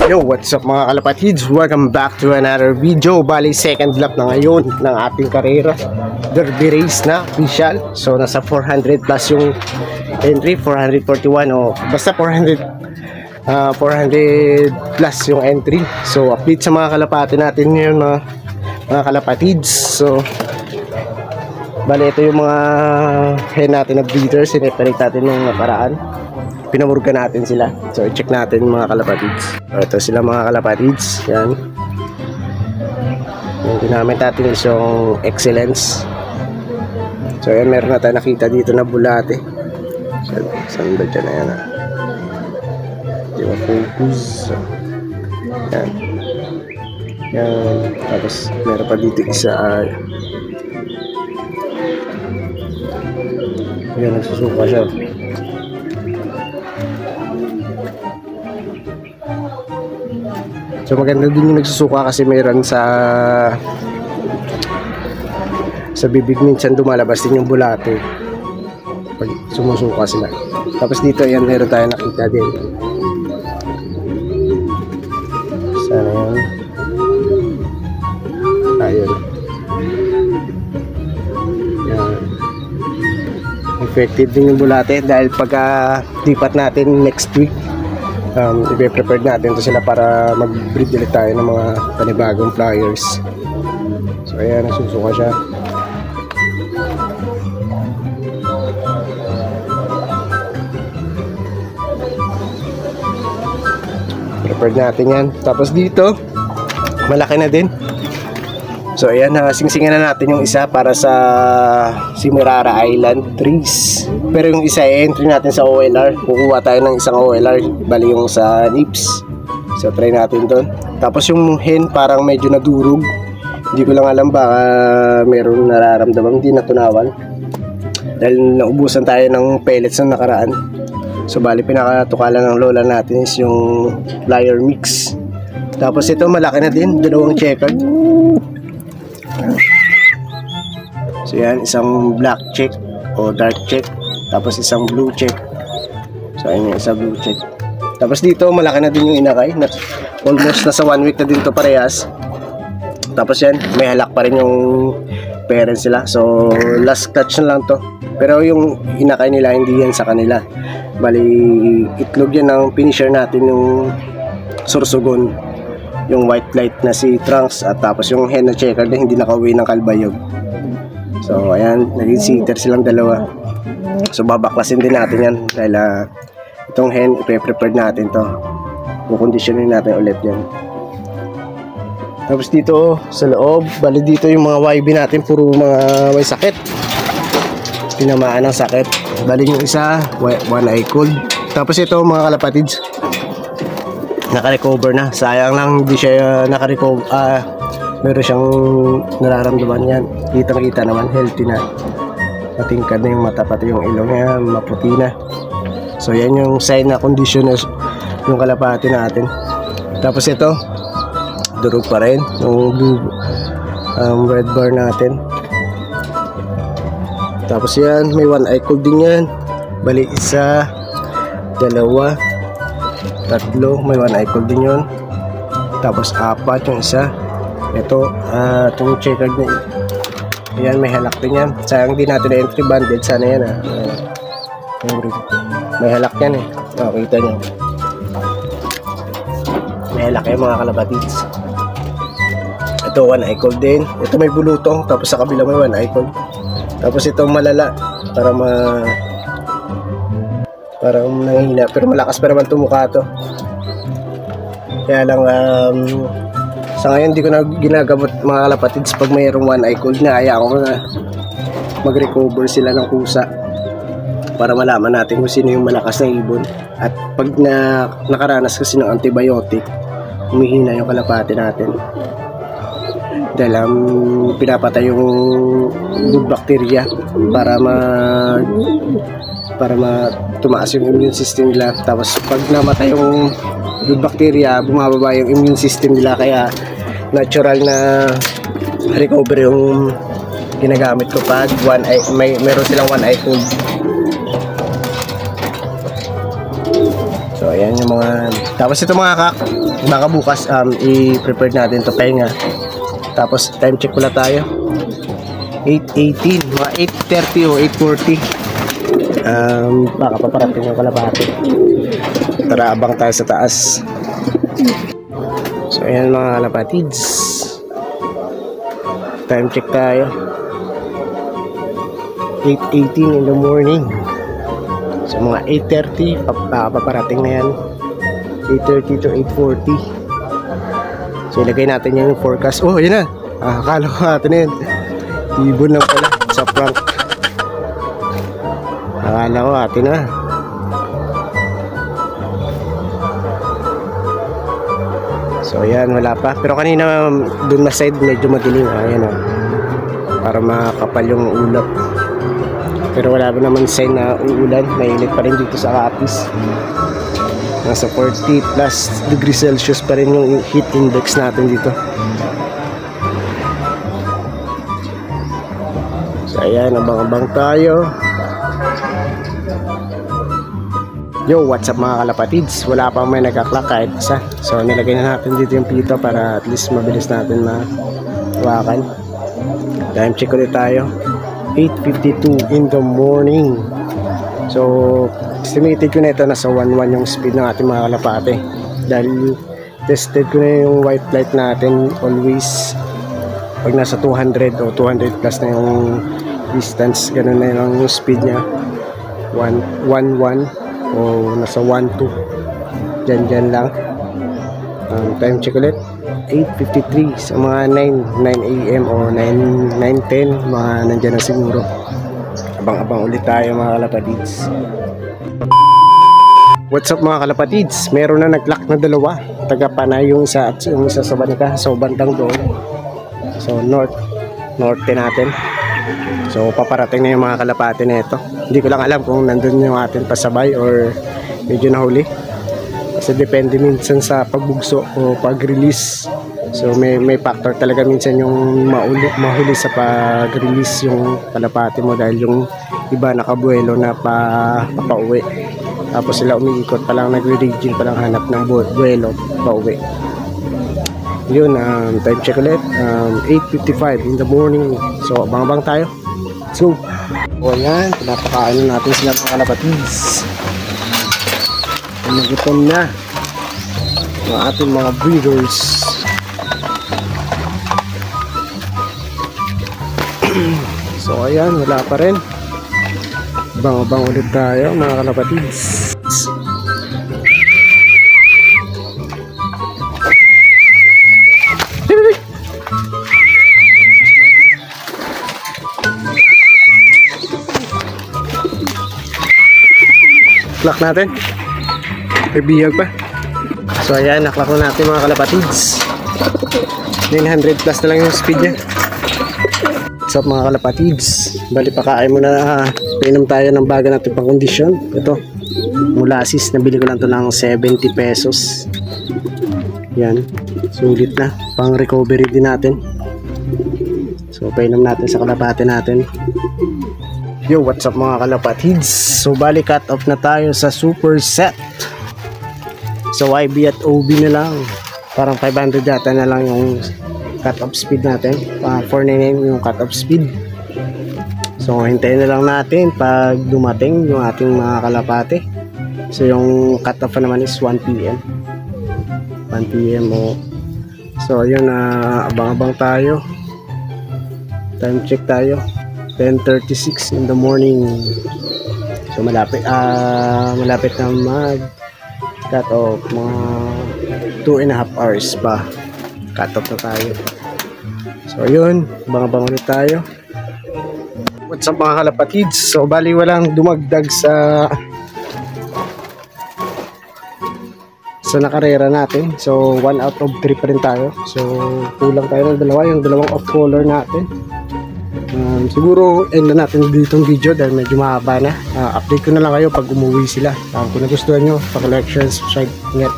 Yo, what's up mga kalapatids? Welcome back to another video. Bali, second lap na ngayon ng ating karera. Derby race na, official. So, nasa 400 plus yung entry, 441 o basta 400 plus yung entry. So, update sa mga kalapati natin ngayon mga kalapatids. So, bali, ito yung mga hen natin na breeders. Sineperate natin nung nakaraan. Pinamurga natin sila. So, i-check natin mga kalapatids. So, ito sila mga kalapatids. Yan. Yung ginamit natin is yung Excellence. So, yan. Meron na tayo nakita dito na bulate. So, saan ba dyan na yan? Di ba focus? So, yan. Yan. Tapos, meron pa dito isa. Yan, nagsusuka siya. So maganda din yung nagsusuka kasi meron sa bibig minsan dumalabas din yung bulate pag sumusuka sila. Tapos dito yan meron tayo nakita din. Sana yan. Ayun. Yan. Effective din yung bulate dahil pagka lipat natin next week, i-prepare natin to sila para mag-breed ulit tayo ng mga panibagong flyers. So ayan, nasusuka siya. Prepare natin yan. Tapos dito malaki na din. So ayan, singsingan na natin yung isa para sa Simurara Island trees. Pero yung isa entry natin sa OLR. Kukuha tayo ng isang OLR, bali yung sa nips. So try natin doon. Tapos yung hen parang medyo nadurog. Hindi ko lang alam, baka meron nararamdaman, hindi natunawan dahil naubusan tayo ng pellets na nakaraan. So bali pinakatukalan ng lola natin is yung flyer mix. Tapos ito malaki na din, dalawang checkered. So yan, isang black check o dark check, tapos isang blue check. So ayun yung isa blue check. Tapos dito malaki na din yung inakay, almost nasa 1 week na din to parehas. Tapos yan, may halak pa rin yung parents sila. So last clutch na lang to. Pero yung inakay nila hindi yan sa kanila, bali itlog yan ng finisher natin, yung Sorsogon, yung white light na si Trunks, at tapos yung hen na checker na hindi nakauwi ng Kalbayog. So ayan, naging sitter silang dalawa. So babaklasin din natin yan dahil itong hen ipe-prepare natin to, kukonditionin natin ulit yan. Tapos dito sa loob, bali dito yung mga YB natin puro mga may sakit, tinamaan ng sakit. Bali yung isa one eye cold. Tapos ito mga kalapatids, naka-recover na. Sayang lang hindi siya naka-recover. Meron siyang nararamdaman yan. Kitang-kita naman, healthy na. Matingkad na yung mata, pati yung ilong niya maputi na. So yan yung sign na condition yung kalapati natin. Tapos ito, durog pa rin yung blue red bar natin. Tapos yan, may one eye cold din yan. Bali isa, dalawa, tatlo, may one eye cold din yun. Tapos apat yung isa. Ito, itong checkered na yan, may halak din yan. Sayang din natin na entry banded. Sana yan may halak yan kita nyo, may halak yan mga kalapatids. Ito one eye cold din. Ito may bulutong, tapos sa kabila may one eye cold. Tapos itong malala, parang nanghina, pero malakas pa naman tumuka to. Kaya lang sa ngayon hindi ko na ginagamot mga kalapatids pag mayroong one eye cold na. Hayaan ko na mag-recover sila ng kusa para malaman natin kung sino yung malakas na ibon. At pag nakaranas kasi ng antibiotic, humihina yung kalapati natin dahil pinapatay yung good bacteria para tumaas yung immune system nila. Tapos pag namatay yung good bacteria, bumababa yung immune system nila, kaya natural na recovery yung ginagamit ko pag meron silang one eye cold. So ayan yung mga Tapos ito mga kak, baka bukas i-prepare natin to pahinga. Tapos time check pala tayo. 8:18, mga 8:30 o 8:40. Baka paparating yung kalapati. Tara, abang tayo sa taas. So ayan mga kalapatids, time check tayo. 8:18 in the morning. So mga 8:30 paparating na yan. 8:30 to 8:40. So ilagay natin yung forecast. Oh yun na, akala ko natin na yun, ibon lang pala sa prank. Akala ko atin na. So ayan, wala pa. Pero kanina dun na side medyo madilim. Ayan o, para makapal yung ulap. Pero wala pa naman sign na uulan. Mainit pa rin dito sa Capiz. Nasa 40 plus degrees Celsius pa rin yung heat index natin dito. So ayan, abang-abang tayo. Yo, what's up mga kalapatids? Wala pa may nagka-clock kahit isa. So nilagay na natin dito yung pito para at least mabilis natin mawakan. Time check ulit tayo. 8:52 in the morning. So estimated ko na ito, nasa 1:1 yung speed ng ating mga kalapate. Dahil tested ko na yung white light natin always. Pag nasa 200 o 200 plus na yung distance, ganun na yung speed niya. 1:1 o nasa 1:2, dyan lang. Time check ulit 8:53 sa mga 9 AM o 9:10, mga nandyan na siguro. Abang-abang ulit tayo mga kalapatids. What's up mga kalapatids? Meron na nag-lock na dalawa, taga Panay yung isa at yung isa sa Banika, so bandang doon. So norte natin. So paparating na yung mga kalapati na ito. Hindi ko lang alam kung nandun yung atin pasabay or medyo nahuli. Kasi depende minsan sa pagbugso o pag-release. So may factor talaga minsan yung mahuli sa pag-release yung kalapati mo, dahil yung iba nakabuelo na papauwi. Tapos sila umiikot pa lang, nagre-raging pa lang hanap ng buelo pauwi. Yun, time check ulit. 8:55 in the morning. So abang-abang tayo. So, o yan, pinapakain natin sila mga kalapatids. Nagutom na ang ating mga breeders. So ayan, wala pa rin. Abang-abang ulit tayo mga kalapatids. Clock natin, may bihag pa. So ayan, naklak na natin mga kalapatids. 900 plus na lang yung speed nya. What's up mga kalapatids? Bali pakain muna, painom tayo ng baga natin pang kondisyon. Ito, molasses, nabili ko lang to ng 70 pesos. Yan, sulit na, pang recovery din natin. So painom natin sa kalapati natin. Yo, what's up mga kalapatids? So bali cut off na tayo sa super set. So IB at OB na lang. Parang 500 yata na lang yung cut off speed natin. 499 yung cut off speed. So hintayin na lang natin pag dumating yung ating mga kalapate. So yung cut off naman is 1 PM. 1 PM o. So yun, abang-abang tayo. Time check tayo. 10:36 in the morning. So malapit na mag cut off, mga 2.5 hours pa cut off na tayo. So yun, abang-abang ulit tayo. What's up mga kalapatids? So bali walang dumagdag sa nakarera natin. So 1 out of 3 pa rin tayo. So kulang tayo ng dalawa, yung dalawang off color natin. Siguro end na natin dito yung video dahil medyo mahaba na. Update ko na lang kayo pag umuwi sila. Kung nagustuhan nyo, pa-like, share, subscribe. Ingat.